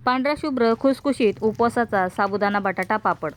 पांढरा शुभ्र खुसखुशीत उपवासाचा साबुदाणा बटाटा पापड।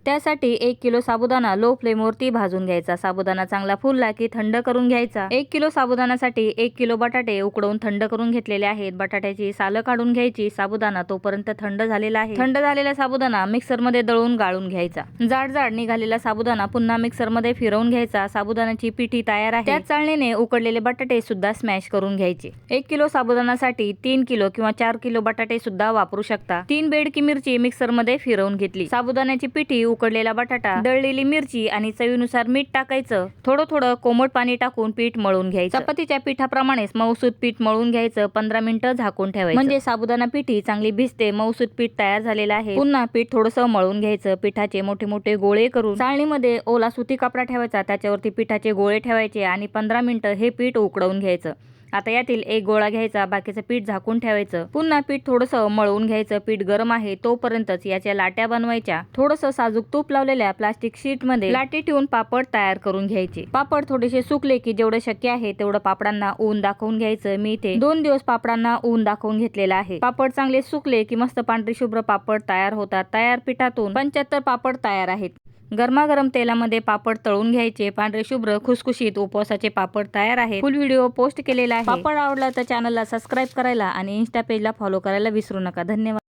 त्यासाठी 1 किलो साबुदाणा लो फ्लेमवरती भाजून घ्यायचा। साबुदाणा चांगला फुलला की थंड करून घ्यायचा। 1 किलो साबुदाण्यासाठी 1 किलो बटाटे उकडवून थंड करून घेतलेले आहेत। बटाट्याची सालं काढून घ्यायची। साबुदाणा तोपर्यंत थंड झालेला आहे। थंड झालेला साबुदाणा मिक्सरमध्ये दळून गाळून घ्यायचा। जाड जाड निघालेला साबुदाणा पुन्हा मिक्सरमध्ये फिरवून घ्यायचा। साबुदाण्याची पिठी तयार आहे। त्याच चाळणीने उकडलेले बटाटे सुद्धा स्मॅश करून घ्यायचे। 1 किलो साबुदाण्यासाठी 3 किलो किंवा 4 किलो बटाटे सुद्धा वापरू शकता। 3 बेडकी मिरची मिक्सरमध्ये फिरवून घेतली। साबुदाण्याची पिठी, उकडलेला बटाटा, दळलेली मिरची आणि चवीनुसार मीठ टाकायचं। थोडं थोडं कोमट पाणी टाकून पीठ मळून घ्यायचं। चपातीच्या पिठाप्रमाणेच मऊसूत पीठ मळून घ्यायचं। 15 मिनिटं झाकून ठेवायचं, म्हणजे साबुदाणा पिठी चांगली भिजते। मऊसूत पीठ तयार झालेलं आहे। पुन्हा पीठ थोडंसं मळून घ्यायचं। पिठाचे मोठे मोठे गोळे करून चाळणीमध्ये ओला सुती कपडा ठेवायचा। त्याच्यावरती पिठाचे गोळे ठेवायचे आणि 15 मिनिटं हे पीठ उकडवून घ्यायचं। आता यातील एक गोळा घ्यायचा, बाकीचं पीठ झाकून ठेवायचं। पुन्हा पीठ थोडंसं मळून घ्यायचं। पीठ गरम आहे तोपर्यंतच याच्या लाट्या बनवायच्या। थोडंसं साजूक तूप लावलेल्या प्लास्टिक शीट मध्ये लाटी ठेवून पापड तयार करून घ्यायचे। पापड थोडेसे सुकले की जेवढं शक्य आहे तेवढं पापडांना ऊन दाखवून घ्यायचं। मी इथे 2 दिवस पापडांना ऊन दाखवून घेतलेलं आहे। पापड चांगले सुकले की मस्त पांढरी शुभ्र पापड तयार होतात। तयार पिठातून 75 पापड तयार आहेत। गरमागरम तेलामध्ये पापड तळून घ्यायचे। पांढरे शुभ्र खुसखुशीत उपवासाचे पापड तयार आहेत। फुल व्हिडिओ पोस्ट केलेला आहे। पापड आवडला तर चॅनलला सबस्क्राईब करायला आणि इन्स्टा पेजला फॉलो करायला विसरू नका। धन्यवाद।